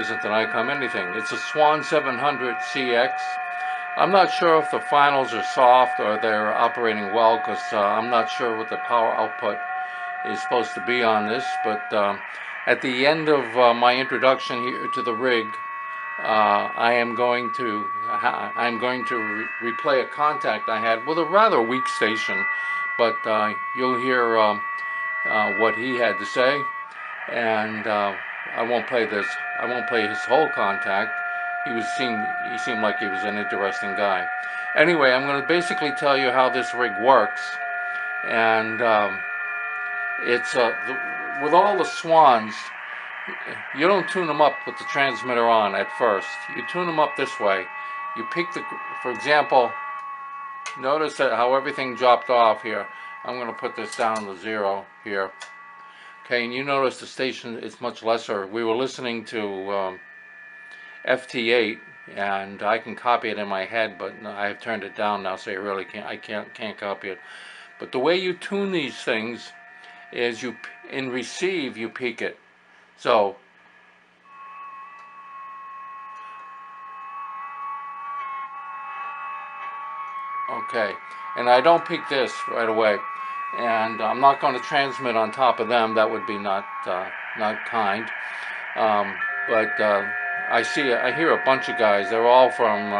isn't an ICOM anything. It's a Swan 700 CX. I'm not sure if the finals are soft or they're operating well, because I'm not sure what the power output is supposed to be on this. But at the end of my introduction here to the rig, I'm going to replay a contact I had with a rather weak station, but you'll hear what he had to say, and I won't play this. I won't play his whole contact. He seemed like he was an interesting guy. Anyway, I'm going to basically tell you how this rig works, and it's with all the Swans, you don't tune them up with the transmitter on at first. You tune them up this way. You pick for example, notice that how everything dropped off here. I'm going to put this down to 0 here. Okay, and you notice the station is much lesser. We were listening to FT8, and I can copy it in my head, but I've turned it down now, so I can't copy it. But the way you tune these things is in receive, you peak it. So okay, and I don't peak this right away, and I'm not going to transmit on top of them. That would be not kind. But I hear a bunch of guys. They're all from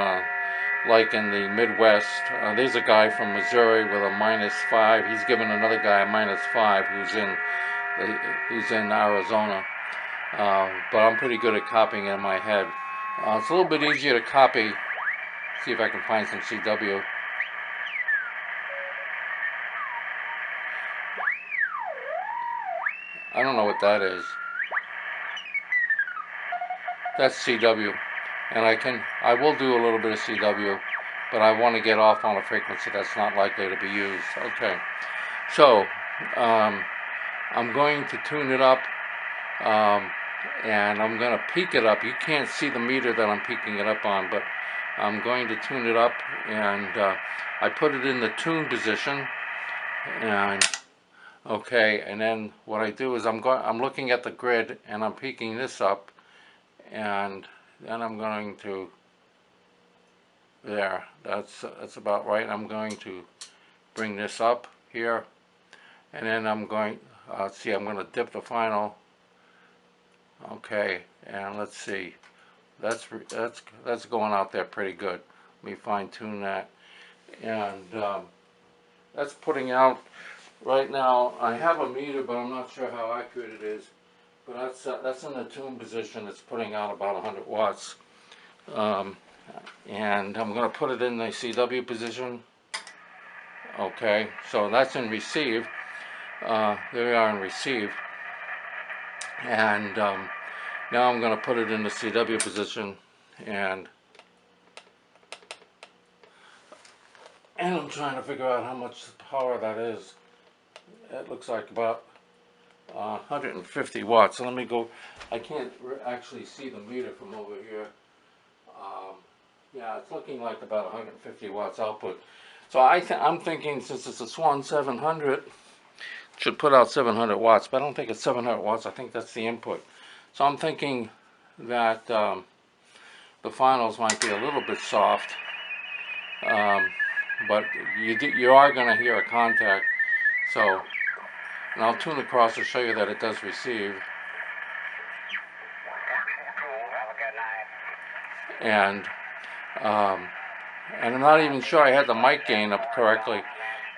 like in the Midwest. There's a guy from Missouri with a -5. He's giving another guy a -5 who's in Arizona. But I'm pretty good at copying in my head. It's a little bit easier to copy. See if I can find some CW. I don't know what that is. That's CW, and I will do a little bit of CW, but I want to get off on a frequency that's not likely to be used. Okay, so I'm going to tune it up, and I'm going to peak it up. You can't see the meter that I'm peaking it up on, but I'm going to tune it up, and I put it in the tune position, and okay, and then what I do is I'm looking at the grid, and I'm peaking this up, and then I'm going to there. That's about right. I'm going to bring this up here, and then I'm going. See, I'm going to dip the final. Okay, and let's see. That's going out there pretty good. Let me fine tune that, and that's putting out. Right now, I have a meter, but I'm not sure how accurate it is. But that's in the tune position. It's putting out about 100 watts. And I'm going to put it in the CW position. Okay, so that's in receive. There we are in receive. And now I'm going to put it in the CW position. And I'm trying to figure out how much power that is. It looks like about 150 watts. So let me go. I can't actually see the meter from over here. Yeah, it's looking like about 150 watts output. So I'm thinking, since it's a Swan 700, it should put out 700 watts. But I don't think it's 700 watts. I think that's the input. So I'm thinking that the finals might be a little bit soft. But you are going to hear a contact. So. And I'll tune across to show you that it does receive. And I'm not even sure I had the mic gain up correctly.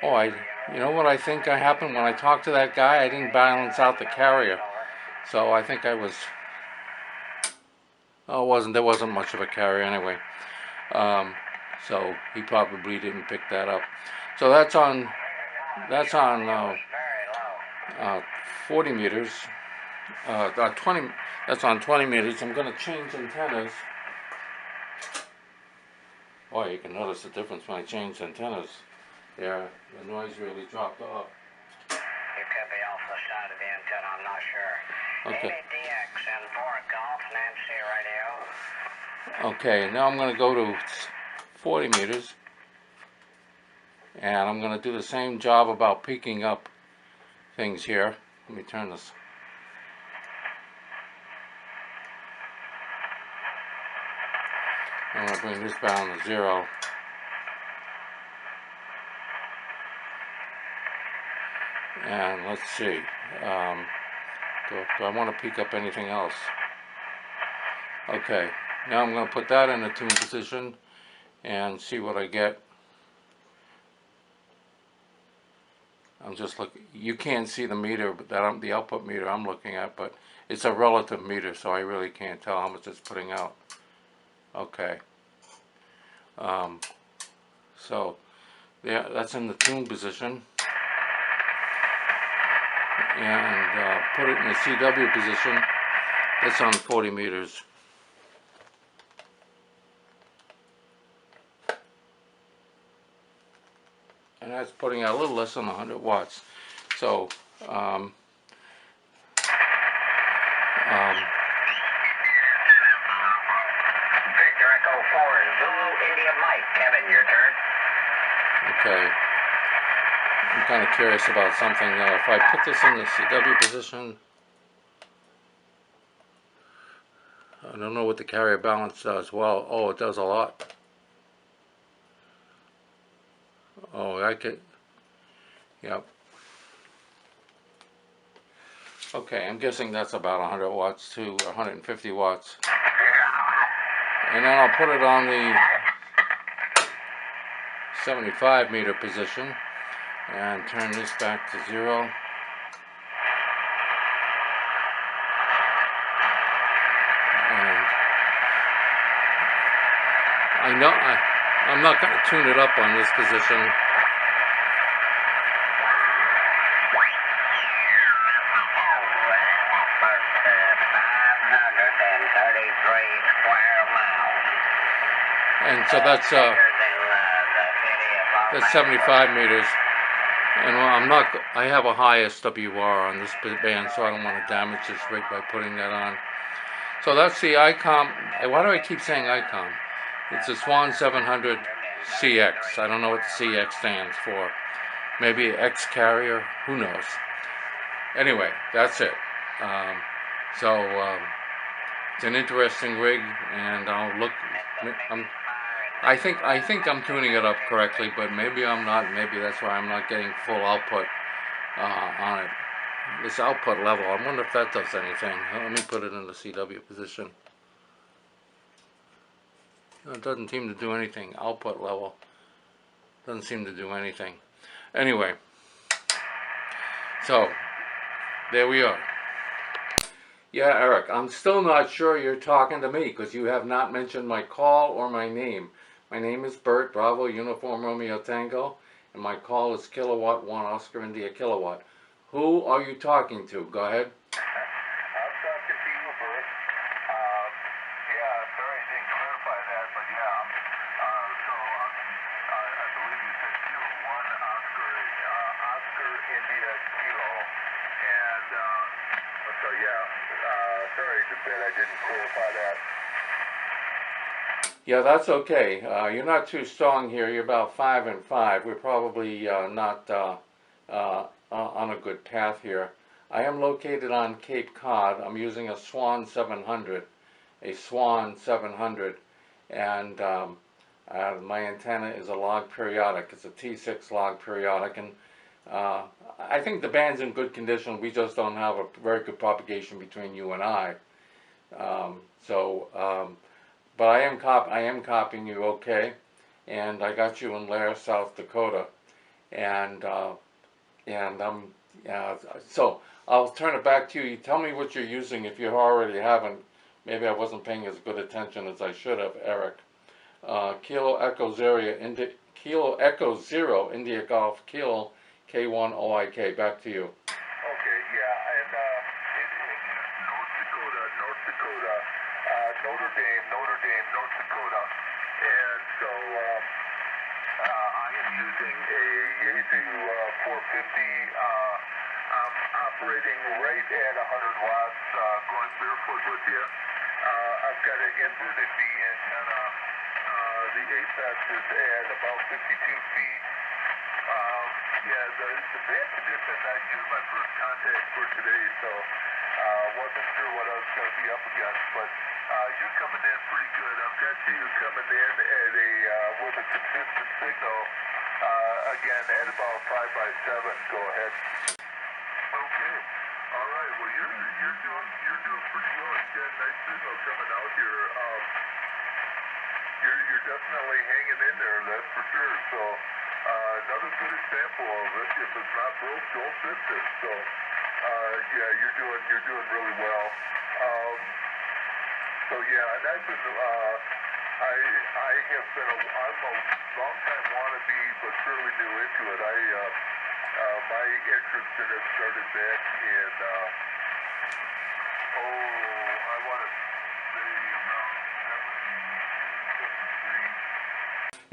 Oh, you know what I think happened when I talked to that guy? I didn't balance out the carrier. So I think I was. Oh, there wasn't much of a carrier anyway. So he probably didn't pick that up. So that's on 40 meters, 20, that's on 20 meters. I'm going to change antennas. Boy, you can notice the difference when I change antennas. There, the noise really dropped off. You could be off the side of the antenna, I'm not sure. Okay. DX and 4 Golf, Nancy Radio. Okay, now I'm going to go to 40 meters. And I'm going to do the same job about peaking up things here. Let me turn this. I'm going to bring this down to 0. And let's see. Do I want to peek up anything else? Okay, now I'm going to put that in the tune position and see what I get. I'm just looking. You can't see the meter, but the output meter I'm looking at, but it's a relative meter, so I really can't tell how much it's putting out. Okay. So yeah, that's in the tune position, and put it in the CW position. That's on 40 meters. And that's putting out a little less than 100 watts. So, um, Victor Echo 4, Zulu India Mike. Kevin, your turn. okay. I'm kind of curious about something though. If I put this in the CW position, I don't know what the carrier balance does. Well, oh, it does a lot. Oh, I could, yep. Okay, I'm guessing that's about 100 watts to 150 watts. And then I'll put it on the 75 meter position and turn this back to 0. And I know I'm not going to tune it up on this position. And so that's 75 meters. And I have a high SWR on this band, so I don't want to damage this rig by putting that on. So that's the ICOM. Why do I keep saying ICOM? It's a Swan 700 CX. I don't know what the CX stands for. Maybe X carrier, who knows. Anyway, that's it. It's an interesting rig, and I'll look. I think I'm tuning it up correctly, but maybe I'm not. Maybe that's why I'm not getting full output on it. This output level, I wonder if that does anything. Let me put it in the CW position. It doesn't seem to do anything. Output level doesn't seem to do anything. Anyway, so there we are. Yeah, Eric, I'm still not sure you're talking to me because you have not mentioned my call or my name. My name is Bert, Bravo Uniform Romeo Tango, and my call is Kilowatt 1 Oscar India Kilowatt. Who are you talking to? Go ahead. I'm talking to you, Bert. Yeah, sorry I didn't clarify that, but yeah, I believe you said Kilo 1 Oscar India Kilo, and so yeah, sorry that I didn't clarify that. Yeah, that's okay. You're not too strong here. You're about 5 and 5. We're probably not on a good path here. I am located on Cape Cod. I'm using a Swan 700, and my antenna is a log periodic. It's a T6 log periodic, and I think the band's in good condition. We just don't have a very good propagation between you and I. But I am copying you okay, and I got you in Lair, South Dakota, and so I'll turn it back to you. Tell me what you're using if you already haven't. Maybe I wasn't paying as good attention as I should have, Eric. Kilo Echo Zero India Golf Kilo K1 OIK. Back to you. Okay, yeah, and North Dakota, Notre Dame, North Dakota, and so I am using a Yaesu 450. I'm operating right at 100 watts, going barefoot with you. I've got an inverted V antenna. The apex is at about 52 feet. Yeah, the band condition, this is my first contact for today, so wasn't sure what I was going to be up against, but You're coming in pretty good. I've got you coming in at a with a consistent signal. Again, at about 5 by 7. Go ahead. Okay. All right. Well, you're doing pretty well. You got a nice signal coming out here. You're definitely hanging in there. That's for sure. So another good example of it. If it's not broke, don't fix it. So yeah, you're doing really well. So yeah, and I've been I have been I'm a long time wannabe, but fairly new into it. My interest in it started back in I want to say around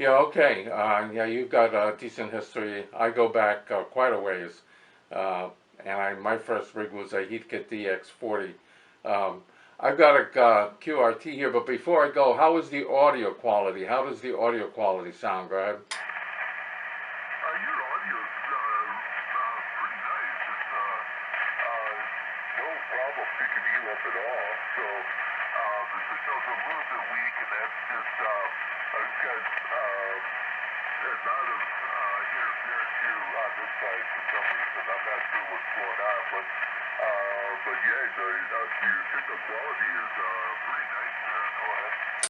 1773. Yeah, okay. Yeah, you've got a decent history. I go back quite a ways. And my first rig was a Heathkit DX40. I've got a QRT here, but before I go, how is the audio quality? How does the audio quality sound? Go ahead. Your audio's pretty nice. It's no problem picking you up at all. So the signal's a little bit weak, and that's just I've got a lot of interference here on this side for some reason. I'm not sure what's going on, but yeah, your signal quality is pretty